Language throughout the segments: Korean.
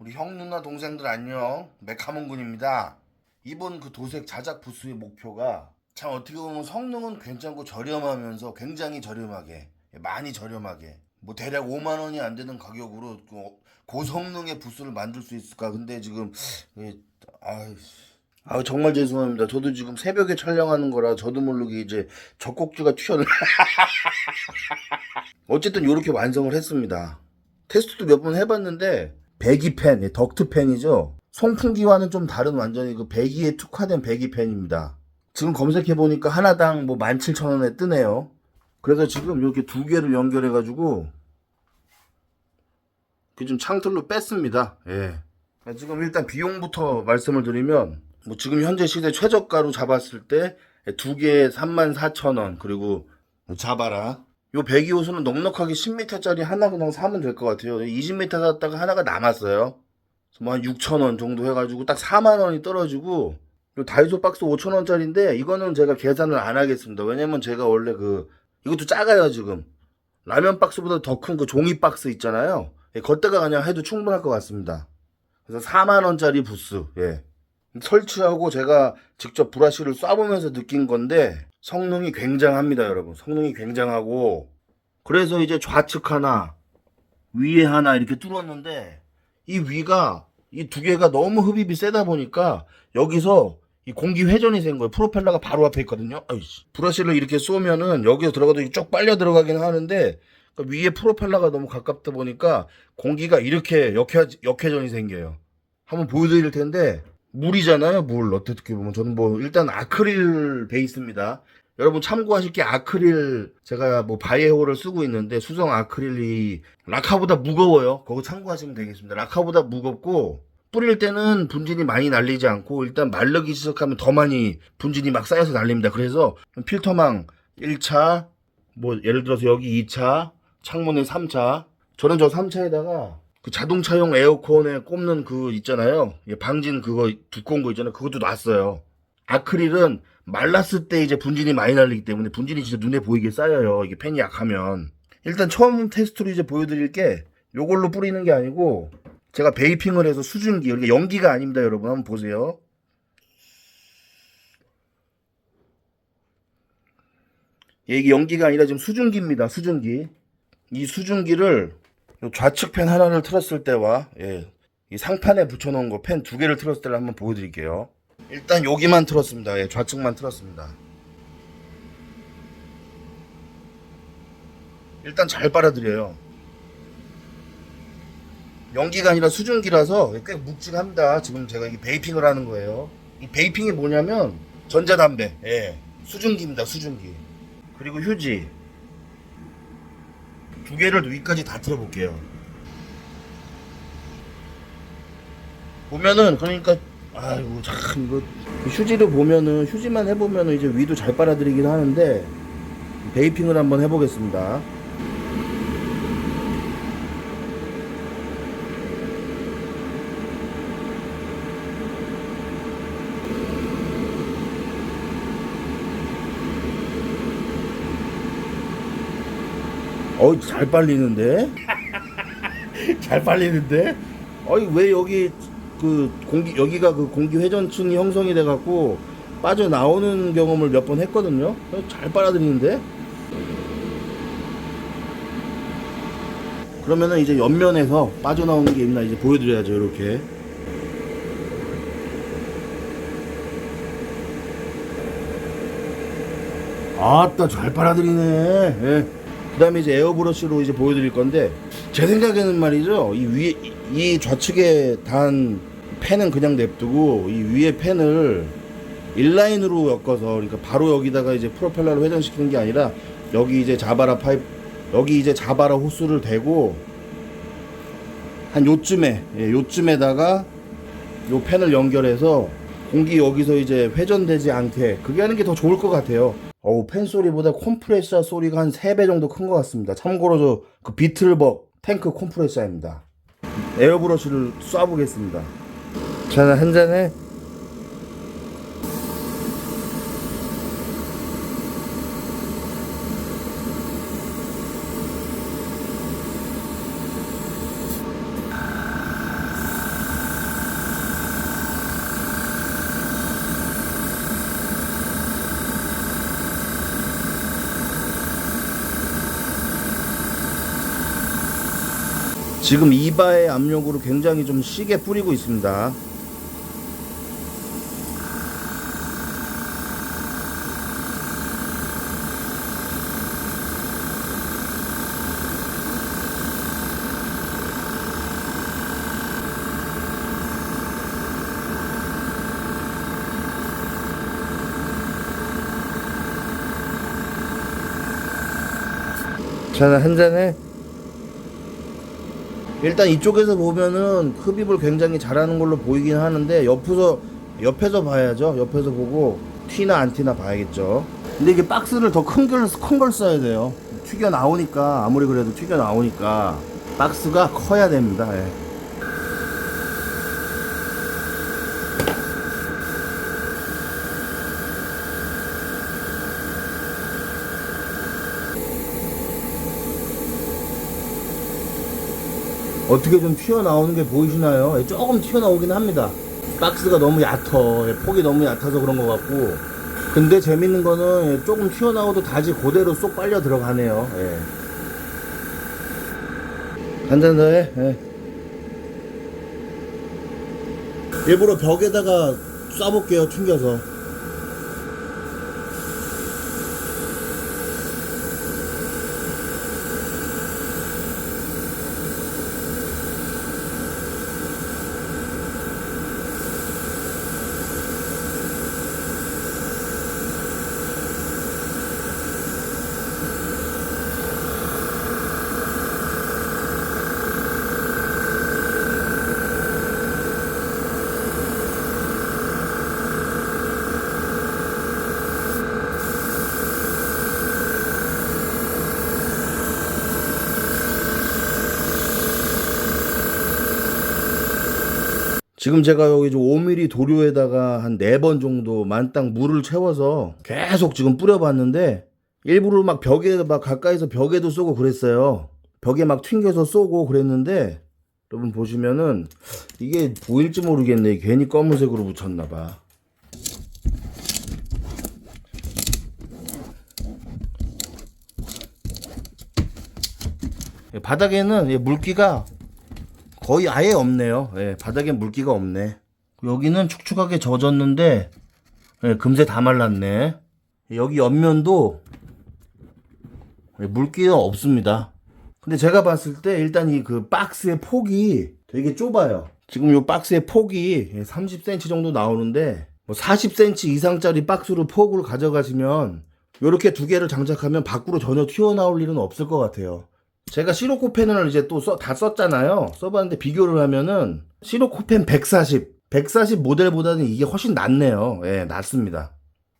우리 형 누나 동생들 안녕. 메카몽군입니다. 이번 그 도색 자작 부스의 목표가 참 어떻게 보면 성능은 괜찮고 저렴하면서 굉장히 저렴하게, 많이 저렴하게, 뭐 대략 5만 원이 안 되는 가격으로 고성능의 부스를 만들 수 있을까? 근데 지금 정말 죄송합니다. 저도 지금 새벽에 촬영하는 거라 저도 모르게 이제 젖꼭지가 튀어나. 어쨌든 이렇게 완성을 했습니다. 테스트도 몇 번 해봤는데 배기펜, 덕트펜이죠. 송풍기와는 좀 다른 완전히 그 배기에 특화된 배기펜입니다. 지금 검색해보니까 하나당 뭐 17,000원에 뜨네요. 그래서 지금 이렇게 두 개를 연결해가지고 좀 창틀로 뺐습니다. 예. 지금 일단 비용부터 말씀을 드리면 뭐 지금 현재 시대 최저가로 잡았을 때 두 개에 34,000원. 그리고 자바라 요 배기 호수는 넉넉하게 10m짜리 하나 그냥 사면 될 것 같아요. 20m 샀다가 하나가 남았어요. 뭐 한 6,000원 정도 해가지고 딱 4만원이 떨어지고, 요 다이소 박스 5,000원짜리인데 이거는 제가 계산을 안 하겠습니다. 왜냐면 제가 원래 이것도 작아요. 지금 라면 박스보다 더 큰 그 종이 박스 있잖아요. 걷다가 그냥 해도 충분할 것 같습니다. 그래서 4만원짜리 부스, 예. 설치하고 제가 직접 브러쉬를 쏴보면서 느낀 건데 성능이 굉장합니다, 여러분. 성능이 굉장하고, 그래서 이제 좌측 하나, 위에 하나 이렇게 뚫었는데 이 위가 이 두 개가 너무 흡입이 세다 보니까 여기서 이 공기 회전이 된 거예요. 프로펠러가 바로 앞에 있거든요. 아이씨. 브러쉬를 이렇게 쏘면은 여기서 들어가도 쭉 빨려 들어가긴 하는데 그러니까 위에 프로펠러가 너무 가깝다 보니까 공기가 이렇게 역회전이 생겨요. 한번 보여드릴 텐데, 물이잖아요. 물. 어떻게 보면 저는 뭐 일단 아크릴 베이스입니다. 여러분 참고하실 게 아크릴, 제가 뭐 바이에호를 쓰고 있는데 수성 아크릴이 라카보다 무거워요. 그거 참고하시면 되겠습니다. 라카보다 무겁고 뿌릴 때는 분진이 많이 날리지 않고 일단 마르기 시작하면 더 많이 분진이 막 쌓여서 날립니다. 그래서 필터망 1차, 뭐 예를 들어서 여기 2차, 창문에 3차, 저는 저 3차에다가 그 자동차용 에어컨에 꼽는 그 있잖아요. 방진 그거 두꺼운 거 있잖아요. 그것도 놨어요. 아크릴은 말랐을 때 이제 분진이 많이 날리기 때문에 분진이 진짜 눈에 보이게 쌓여요. 이게 펜이 약하면. 일단 처음 테스트로 이제 보여드릴 게 요걸로 뿌리는 게 아니고 제가 베이핑을 해서 수증기, 이게 연기가 아닙니다. 여러분 한번 보세요. 이게 연기가 아니라 지금 수증기입니다. 수증기. 이 수증기를 좌측 펜 하나를 틀었을 때와 이 상판에 붙여놓은 거 펜 두 개를 틀었을 때를 한번 보여드릴게요. 일단 여기만 틀었습니다. 좌측만 틀었습니다. 일단 잘 빨아들여요. 연기가 아니라 수증기라서 꽤 묵직합니다. 지금 제가 이 베이핑을 하는 거예요. 이 베이핑이 뭐냐면 전자담배, 수증기입니다. 수증기. 그리고 휴지 두 개를 위까지 다 틀어볼게요. 보면은 그러니까 아이고 참 이거 휴지를 보면은 휴지만 해보면은 이제 위도 잘 빨아들이긴 하는데 베이핑을 한번 해보겠습니다. 잘 빨리는데? 잘 빨리는데? 왜 여기 여기가 그 공기 회전층이 형성이 돼갖고 빠져나오는 경험을 몇 번 했거든요? 잘 빨아들이는데? 그러면은 이제 옆면에서 빠져나오는 게 있나 이제 보여드려야죠, 이렇게. 아따, 잘 빨아들이네. 예. 그 다음에 이제 에어브러쉬로 이제 보여드릴 건데, 제 생각에는 말이죠, 이 위에, 이 좌측에 단 펜은 그냥 냅두고, 이 위에 펜을 인라인으로 엮어서, 그러니까 바로 여기다가 이제 프로펠러를 회전시키는 게 아니라, 여기 이제 자바라 여기 이제 자바라 호스를 대고, 한 요쯤에다가 요 펜을 연결해서, 공기 여기서 이제 회전되지 않게, 그게 하는 게 더 좋을 것 같아요. 펜 소리보다 컴프레셔 소리가 한 3배 정도 큰 것 같습니다. 참고로 그 비틀벅 탱크 컴프레셔입니다. 에어브러쉬를 쏴보겠습니다. 자, 한 잔에. 지금 이바의 압력으로 굉장히 좀 시게 뿌리고 있습니다. 자, 한잔해. 일단 이쪽에서 보면은 흡입을 굉장히 잘하는 걸로 보이긴 하는데 옆에서 봐야죠. 옆에서 보고 튀나 안 튀나 봐야겠죠. 근데 이게 박스를 더 큰 걸 써야 돼요. 튀겨 나오니까, 아무리 그래도 튀겨 나오니까 박스가 커야 됩니다. 예. 어떻게 좀 튀어나오는 게 보이시나요? 조금 튀어나오긴 합니다. 박스가 너무 얕어. 폭이 너무 얕아서 그런 것 같고. 근데 재밌는 거는 조금 튀어나오도 다시 그대로 쏙 빨려 들어가네요. 예. 한 잔 더 해. 예. 일부러 벽에다가 쏴볼게요. 튕겨서. 지금 제가 여기 5mm 도료에다가 한 4번 정도 만땅 물을 채워서 계속 지금 뿌려봤는데, 일부러 막 벽에 막 가까이서 벽에도 쏘고 그랬어요. 벽에 막 튕겨서 쏘고 그랬는데, 여러분 보시면은 이게 보일지 모르겠네. 괜히 검은색으로 묻혔나봐. 바닥에는 물기가 거의 아예 없네요. 예, 바닥에 물기가 없네. 여기는 축축하게 젖었는데, 예, 금세 다 말랐네. 여기 옆면도 물기가 없습니다. 근데 제가 봤을 때 일단 이 그 박스의 폭이 되게 좁아요. 지금 이 박스의 폭이 30cm 정도 나오는데, 뭐 40cm 이상짜리 박스로 폭을 가져가시면 이렇게 두 개를 장착하면 밖으로 전혀 튀어나올 일은 없을 것 같아요. 제가 시로코펜을 이제 또 다 썼잖아요. 써봤는데 비교를 하면은 시로코펜 140 모델보다는 이게 훨씬 낫네요. 예, 낫습니다.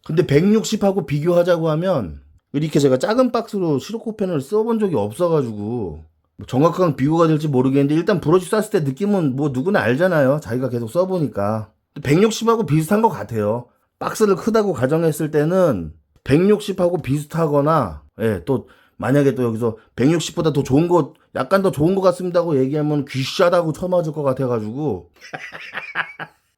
근데 160하고 비교하자고 하면 이렇게 제가 작은 박스로 시로코펜을 써본 적이 없어가지고 정확한 비교가 될지 모르겠는데, 일단 브러쉬 쐈을 때 느낌은 뭐 누구나 알잖아요. 자기가 계속 써보니까. 160하고 비슷한 것 같아요. 박스를 크다고 가정했을 때는 160하고 비슷하거나, 예, 또 만약에 또 여기서 160보다 더 좋은 거, 약간 더 좋은 거 같습니다고 얘기하면 귀싸다고 쳐맞을 것 같아가지고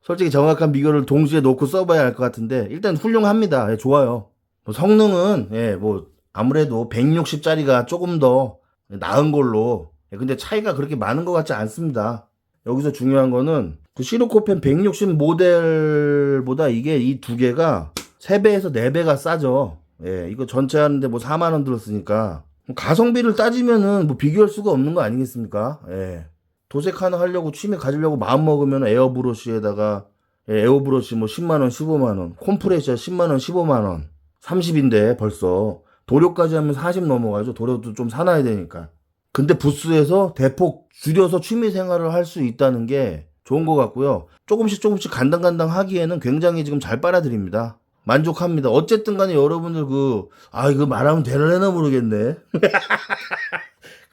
솔직히 정확한 비교를 동시에 놓고 써봐야 할 것 같은데, 일단 훌륭합니다. 예, 좋아요. 뭐 성능은, 예, 뭐 아무래도 160짜리가 조금 더 나은 걸로. 예, 근데 차이가 그렇게 많은 것 같지 않습니다. 여기서 중요한 거는 그 시로코펜 160 모델보다 이게 이 두 개가 3배에서 4배가 싸죠. 예, 이거 전체 하는데 뭐 4만원 들었으니까 가성비를 따지면은 뭐 비교할 수가 없는 거 아니겠습니까? 예. 도색 하나 하려고, 취미 가지려고 마음 먹으면 에어브러쉬에다가, 예, 에어브러쉬 뭐 10만원, 15만원, 콤프레셔 10만원, 15만원, 30인데 벌써 도료까지 하면 40 넘어가죠. 도료도 좀 사놔야 되니까. 근데 부스에서 대폭 줄여서 취미 생활을 할 수 있다는 게 좋은 것 같고요. 조금씩 간당간당 하기에는 굉장히 지금 잘 빨아들입니다. 만족합니다. 어쨌든 간에 여러분들 이거 말하면 되려나 모르겠네.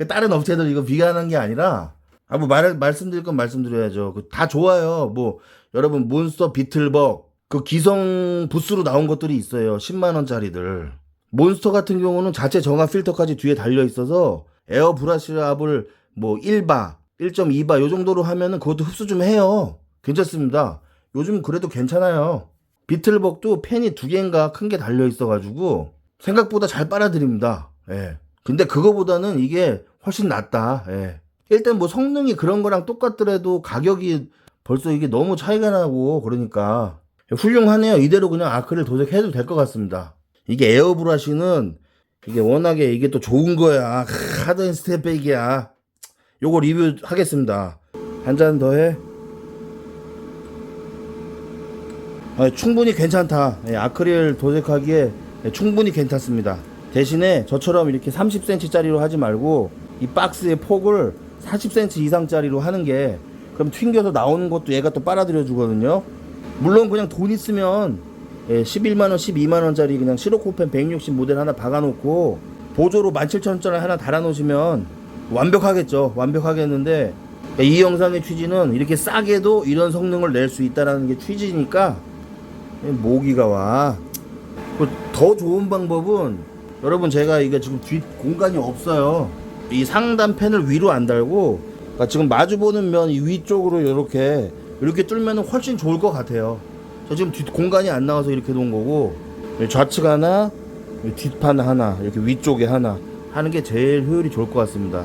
다른 업체들 이거 비교하는 게 아니라, 뭐 말씀드릴 건 말씀드려야죠. 다 좋아요. 뭐, 여러분, 몬스터 비틀벅, 기성 부스로 나온 것들이 있어요. 10만원짜리들. 몬스터 같은 경우는 자체 정화 필터까지 뒤에 달려 있어서, 에어 브러쉬압을 뭐 1바, 1.2바 요 정도로 하면은 그것도 흡수 좀 해요. 괜찮습니다. 요즘 그래도 괜찮아요. 비틀벅도 팬이 2개인가 큰 게 달려 있어가지고 생각보다 잘 빨아들입니다. 예. 근데 그거보다는 이게 훨씬 낫다. 예. 일단 뭐 성능이 그런 거랑 똑같더라도 가격이 벌써 이게 너무 차이가 나고 그러니까 훌륭하네요. 이대로 그냥 아크릴 도색해도 될 것 같습니다. 이게 에어브러쉬는 이게 워낙에 이게 또 좋은 거야. 하드앤 스텝백이야. 요거 리뷰하겠습니다. 한 잔 더 해. 충분히 괜찮다. 아크릴 도색하기에 충분히 괜찮습니다. 대신에 저처럼 이렇게 30cm 짜리로 하지 말고 이 박스의 폭을 40cm 이상짜리로 하는 게 그럼 튕겨서 나오는 것도 얘가 또 빨아들여 주거든요. 물론 그냥 돈 있으면 11만원 12만원짜리 그냥 시로코펜 160 모델 하나 박아놓고 보조로 17,000원짜리 하나 달아놓으시면 완벽하겠죠. 완벽하겠는데 이 영상의 취지는 이렇게 싸게도 이런 성능을 낼 수 있다는 게 취지니까 모기가 와. 더 좋은 방법은 여러분 제가 이게 지금 뒷 공간이 없어요. 이 상단 팬을 위로 안 달고 그러니까 지금 마주보는 면 위쪽으로 이렇게 뚫면 훨씬 좋을 것 같아요. 저 지금 뒷 공간이 안 나와서 이렇게 놓은 거고 좌측 하나 뒷판 하나 이렇게 위쪽에 하나 하는 게 제일 효율이 좋을 것 같습니다.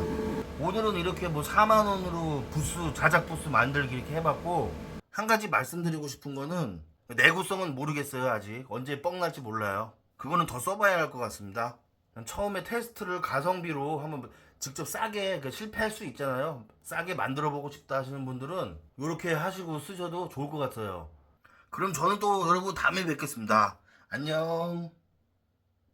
오늘은 이렇게 뭐 4만원으로 부스 자작 부스 만들기 이렇게 해봤고 한 가지 말씀드리고 싶은 거는 내구성은 모르겠어요. 아직 언제 뻥 날지 몰라요. 그거는 더 써봐야 할 것 같습니다. 처음에 테스트를 가성비로 한번 직접 싸게 실패할 수 있잖아요. 싸게 만들어 보고 싶다 하시는 분들은 이렇게 하시고 쓰셔도 좋을 것 같아요. 그럼 저는 또 여러분 다음에 뵙겠습니다. 안녕.